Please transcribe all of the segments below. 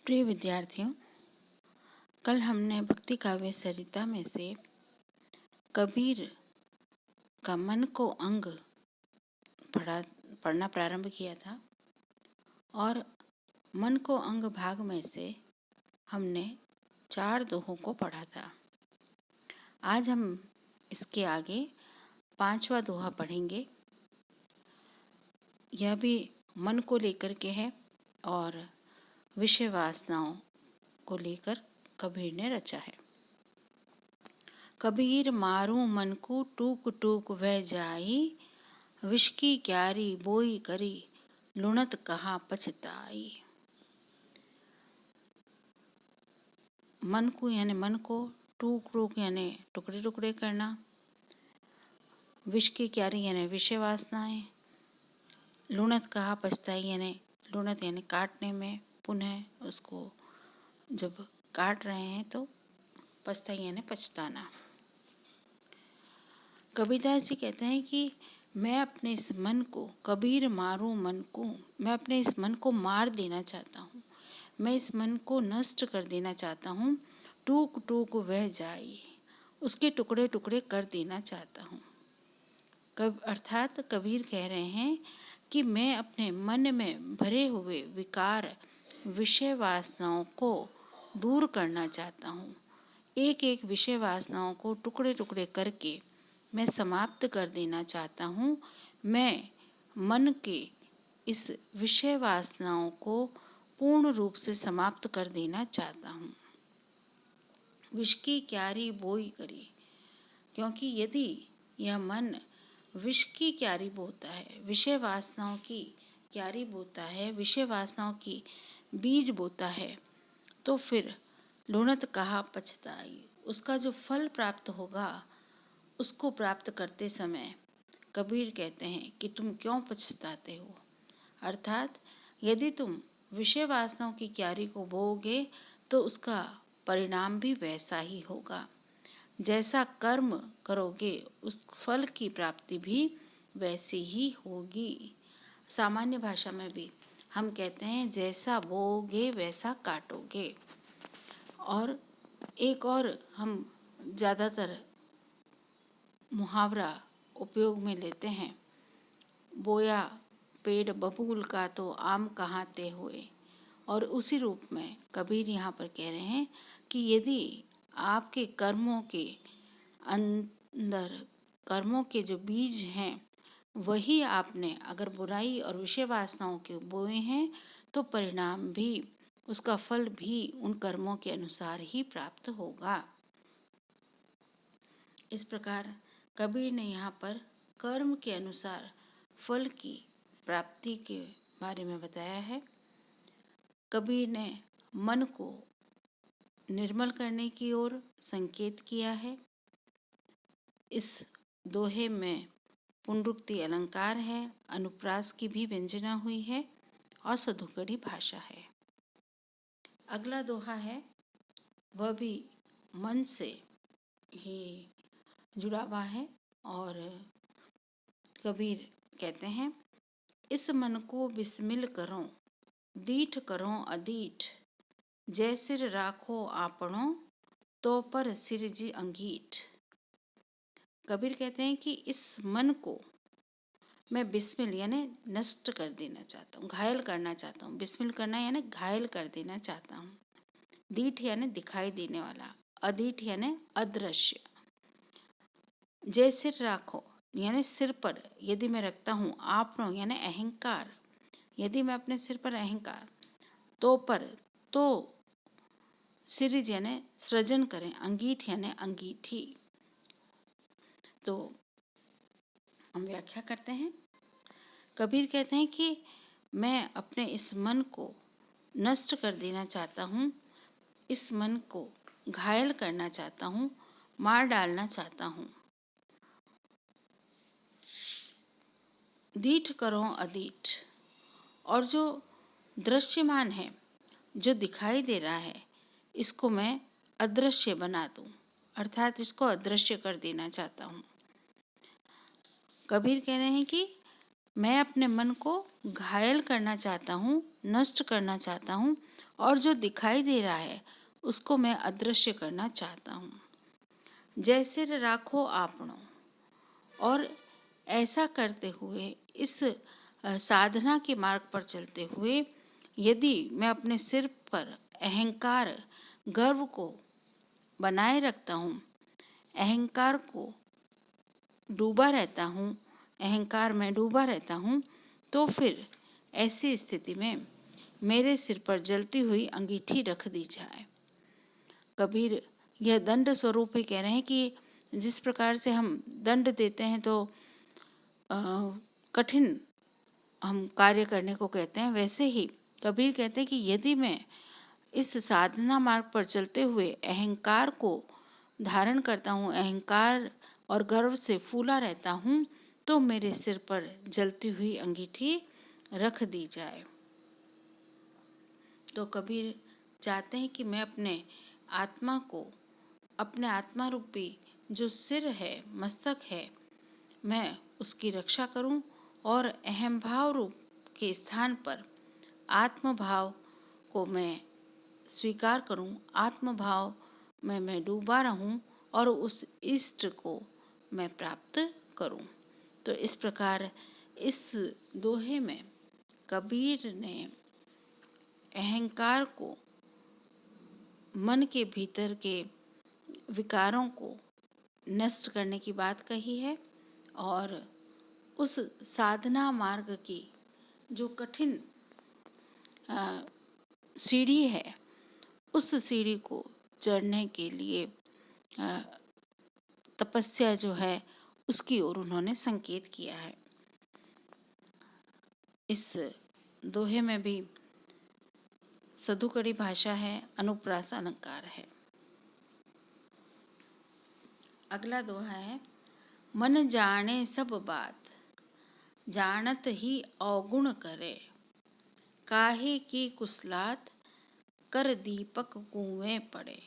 प्रिय विद्यार्थियों, कल हमने भक्ति काव्य सरिता में से कबीर का मन को अंग पढ़ना प्रारंभ किया था और मन को अंग भाग में से हमने 4 दोहों को पढ़ा था। आज हम इसके आगे 5वां दोहा पढ़ेंगे। यह भी मन को लेकर के है और विषय वासनाओं को लेकर कबीर ने रचा है। कबीर मारूं मन को टूक टूक वह जाई, विष की क्यारी बोई करी लुणत कहाँ पछताई। मन को यानी मन को, टूक टूक यानी टुकड़े टुकड़े करना, विष की क्यारी यानी विषय वासनाएं, लुणत कहाँ पछताई यानी लुणत यानी काटने में, पुनः उसको जब काट रहे हैं तो पछताई यानी पछताना। कबीरदास जी कहते हैं कि मैं अपने इस मन को, कबीर मारूं मन को, मैं अपने इस मन को मार देना चाहता हूँ, मैं इस मन को नष्ट कर देना चाहता हूँ। टूक टूक वह जाई, उसके टुकड़े टुकड़े कर देना चाहता हूँ। अर्थात कबीर कह रहे हैं कि मैं अपने मन में भरे हुए विकार, विषय वासनाओं को दूर करना चाहता हूँ। एक एक विषय वासनाओं को टुकड़े टुकड़े करके मैं समाप्त कर देना चाहता हूँ। मैं मन के इस विषय वासनाओं को पूर्ण रूप से समाप्त कर देना चाहता हूँ। विष की क्यारी बोई करी, क्योंकि यदि यह मन विष की क्यारी बोता है, विषय वासनाओं की क्यारी बोता है, विषय वासनाओं की बीज बोता है, तो फिर लुणत कहाँ पछताई, उसका जो फल प्राप्त होगा उसको प्राप्त करते समय कबीर कहते हैं कि तुम क्यों पछताते हो। अर्थात यदि तुम विषय वासनाओं की क्यारी को बोओगे तो उसका परिणाम भी वैसा ही होगा। जैसा कर्म करोगे उस फल की प्राप्ति भी वैसी ही होगी। सामान्य भाषा में भी हम कहते हैं जैसा बोओगे वैसा काटोगे। और एक और हम ज़्यादातर मुहावरा उपयोग में लेते हैं, बोया पेड़ बबूल का तो आम कहाँ ते हुए। और उसी रूप में कबीर यहाँ पर कह रहे हैं कि यदि आपके कर्मों के अंदर, कर्मों के जो बीज हैं वही आपने अगर बुराई और विषय वासनाओं के बोए हैं तो परिणाम भी, उसका फल भी उन कर्मों के अनुसार ही प्राप्त होगा। इस प्रकार कबीर ने यहाँ पर कर्म के अनुसार फल की प्राप्ति के बारे में बताया है। कबीर ने मन को निर्मल करने की ओर संकेत किया है। इस दोहे में पुनरुक्ति अलंकार है, अनुप्रास की भी व्यंजना हुई है और सधुकड़ी भाषा है। अगला दोहा है, वह भी मन से ही जुड़ा हुआ है और कबीर कहते हैं, इस मन को बिस्मिल करो, दीठ करो अदीठ, जय सिर राखो आपणो, तो पर सिर जी अंगीठ। कबीर कहते हैं कि इस मन को मैं बिस्मिल यानी नष्ट कर देना चाहता हूँ, घायल करना चाहता हूँ। बिस्मिल करना यानी घायल कर देना चाहता हूँ। दीठ यानी दिखाई देने वाला, अदीठ यानी अदृश्य। जय सिर राखो यानी सिर पर यदि मैं रखता हूँ, आपनो यानी अहंकार, यदि मैं अपने सिर पर अहंकार, तो पर तो सिरिज यानी सृजन करें, अंगीठ यानी अंगीठी। तो हम व्याख्या करते हैं। कबीर कहते हैं कि मैं अपने इस मन को नष्ट कर देना चाहता हूँ, इस मन को घायल करना चाहता हूँ, मार डालना चाहता हूँ। दीठ करो अदीठ, और जो दृश्यमान है, जो दिखाई दे रहा है, इसको मैं अदृश्य बना दूं, अर्थात इसको अदृश्य कर देना चाहता हूँ। कबीर कह रहे हैं कि मैं अपने मन को घायल करना चाहता हूँ, नष्ट करना चाहता हूँ और जो दिखाई दे रहा है उसको मैं अदृश्य करना चाहता हूँ। जैसे राखो आपनो। और ऐसा करते हुए इस साधना के मार्ग पर चलते हुए यदि मैं अपने सिर पर अहंकार गर्व को बनाए रखता हूँ, अहंकार को डूबा रहता हूँ, अहंकार में डूबा रहता हूँ, तो फिर ऐसी स्थिति में मेरे सिर पर जलती हुई अंगीठी रख दी जाए। कबीर यह दंड स्वरूप ही कह रहे हैं कि जिस प्रकार से हम दंड देते हैं तो कठिन हम कार्य करने को कहते हैं, वैसे ही कबीर कहते हैं कि यदि मैं इस साधना मार्ग पर चलते हुए अहंकार को धारण करता हूँ, अहंकार और गर्व से फूला रहता हूँ, तो मेरे सिर पर जलती हुई अंगीठी रख दी जाए। तो कबीर चाहते हैं कि मैं अपने आत्मा को, अपने आत्मा रूपी जो सिर है, मस्तक है, मैं उसकी रक्षा करूं और अहम भाव रूप के स्थान पर आत्म भाव को मैं स्वीकार करूं, आत्म भाव में मैं डूबा रहूं और उस इष्ट को मैं प्राप्त करूं। तो इस प्रकार इस दोहे में कबीर ने अहंकार को, मन के भीतर के विकारों को नष्ट करने की बात कही है और उस साधना मार्ग की जो कठिन सीढ़ी है, उस सीढ़ी को चढ़ने के लिए तपस्या जो है उसकी ओर उन्होंने संकेत किया है। इस दोहे में भी सधुकड़ी भाषा है, अनुप्रास अलंकार है। अगला दोहा है, मन जाने सब बात, जानत ही अवगुण करे, काहे की कुसलात, कर दीपक कुएं पड़े।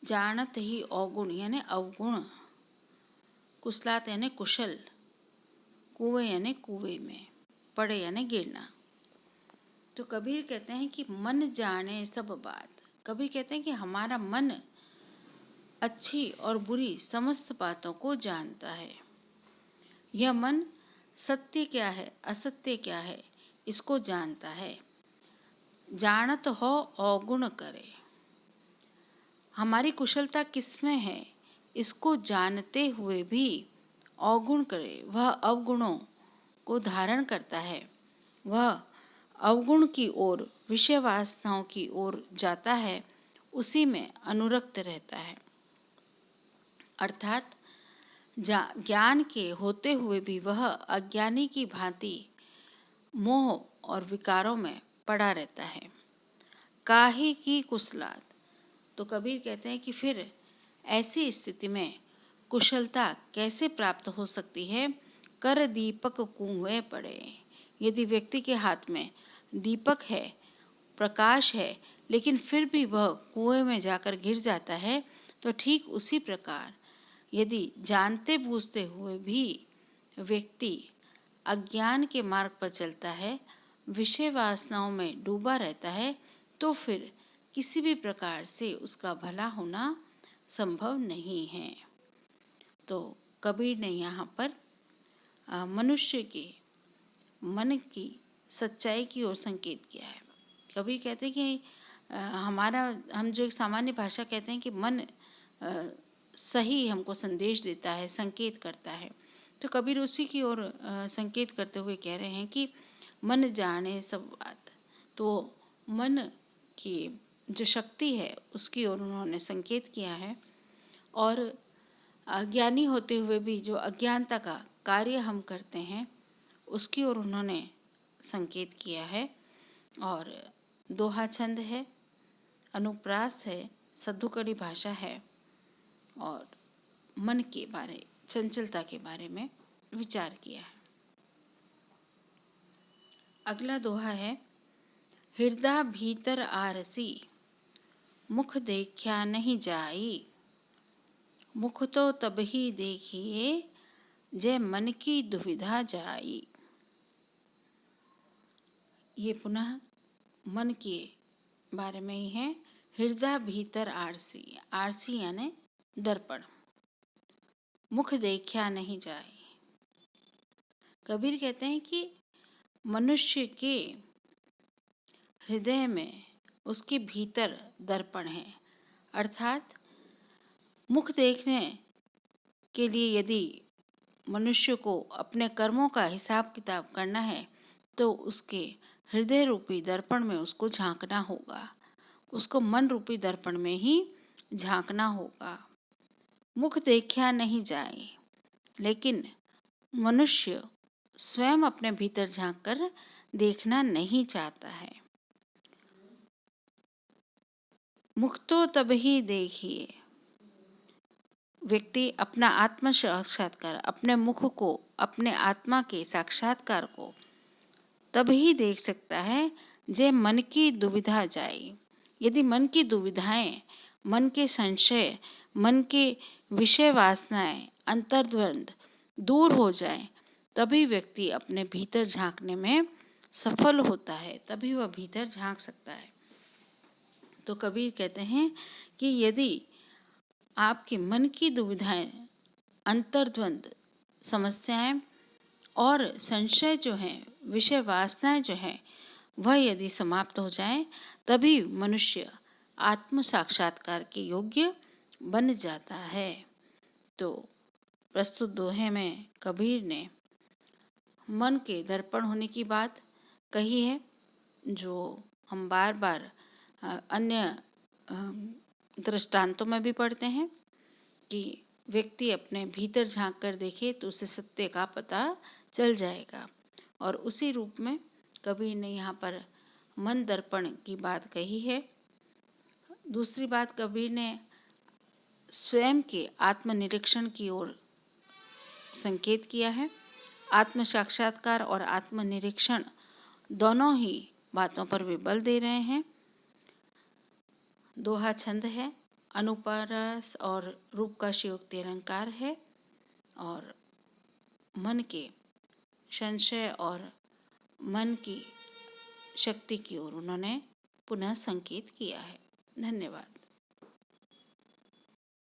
जानत ही अवगुण यानी अवगुण, कुसलात यानी कुशल, कुएं यानी कुएं में, पड़े यानी गिरना। तो कबीर कहते हैं कि मन जाने सब बात। कबीर कहते हैं कि हमारा मन अच्छी और बुरी समस्त बातों को जानता है। यह मन सत्य क्या है, असत्य क्या है, इसको जानता है। जानत हो अवगुण करे, हमारी कुशलता किसमें है इसको जानते हुए भी अवगुण करे, वह अवगुणों को धारण करता है, वह अवगुण की ओर, विषय वासनाओं की ओर जाता है, उसी में अनुरक्त रहता है। अर्थात ज्ञान के होते हुए भी वह अज्ञानी की भांति मोह और विकारों में पड़ा रहता है। काहे की कुशलात। तो कबीर कहते हैं कि फिर ऐसी स्थिति में कुशलता कैसे प्राप्त हो सकती है। कर दीपक कुएं पड़े। यदि व्यक्ति के हाथ में दीपक है, प्रकाश है, लेकिन फिर भी वह कुएं में जाकर गिर जाता है, तो ठीक उसी प्रकार यदि जानते बूझते हुए भी व्यक्ति अज्ञान के मार्ग पर चलता है, विषय वासनाओं में डूबा रहता है, तो फिर किसी भी प्रकार से उसका भला होना संभव नहीं है। तो कबीर ने यहाँ पर मनुष्य के मन की सच्चाई की ओर संकेत किया है। कबीर कहते हैं कि हम जो एक सामान्य भाषा कहते हैं कि मन सही हमको संदेश देता है, संकेत करता है, तो कबीर उसी की ओर संकेत करते हुए कह रहे हैं कि मन जाने सब बात। तो मन की जो शक्ति है उसकी ओर उन्होंने संकेत किया है और अज्ञानी होते हुए भी जो अज्ञानता का कार्य हम करते हैं उसकी ओर उन्होंने संकेत किया है। और दोहा छंद है, अनुप्रास है, सद्धुकड़ी भाषा है और मन के बारे, चंचलता के बारे में विचार किया है। अगला दोहा है, हृदय भीतर आरसी, मुख देखा नहीं जाई, मुख तो तबही देखिए, जय मन की दुविधा जाई। ये पुनः मन के बारे में ही है। हृदय भीतर आरसी, आरसी यानी दर्पण, मुख देखा नहीं जाए। कबीर कहते हैं कि मनुष्य के हृदय में उसके भीतर दर्पण है, अर्थात मुख देखने के लिए यदि मनुष्य को अपने कर्मों का हिसाब किताब करना है तो उसके हृदय रूपी दर्पण में उसको झांकना होगा, उसको मन रूपी दर्पण में ही झांकना होगा। मुख देखा नहीं जाए, लेकिन मनुष्य स्वयं अपने भीतर झांक कर देखना नहीं चाहता है। मुख तो तभी देखिए, व्यक्ति अपना आत्म साक्षात्कार, अपने मुख को, अपने आत्मा के साक्षात्कार को तभी देख सकता है जे मन की दुविधा जाए। यदि मन की दुविधाएं, मन के संशय, मन के विषय वासनाएं, अंतर्द्वंद दूर हो जाए, तभी व्यक्ति अपने भीतर झांकने में सफल होता है, तभी वह भीतर झांक सकता है। तो कबीर कहते हैं कि यदि आपके मन की दुविधाएं, अंतर्द्वंद, समस्याएं और संशय जो हैं, विषय वासनाएं जो हैं, वह यदि समाप्त हो जाए, तभी मनुष्य आत्म साक्षात्कार के योग्य बन जाता है। तो प्रस्तुत दोहे में कबीर ने मन के दर्पण होने की बात कही है, जो हम बार बार अन्य दृष्टांतों में भी पढ़ते हैं कि व्यक्ति अपने भीतर झांक कर देखे तो उसे सत्य का पता चल जाएगा। और उसी रूप में कबीर ने यहाँ पर मन दर्पण की बात कही है। दूसरी बात, कबीर ने स्वयं के आत्मनिरीक्षण की ओर संकेत किया है। आत्म साक्षात्कार और आत्मनिरीक्षण दोनों ही बातों पर वे बल दे रहे हैं। दोहा छंद है, अनुपरस और रूप का शिवोक्ति अलंकार है, और मन के संशय और मन की शक्ति की ओर उन्होंने पुनः संकेत किया है। धन्यवाद।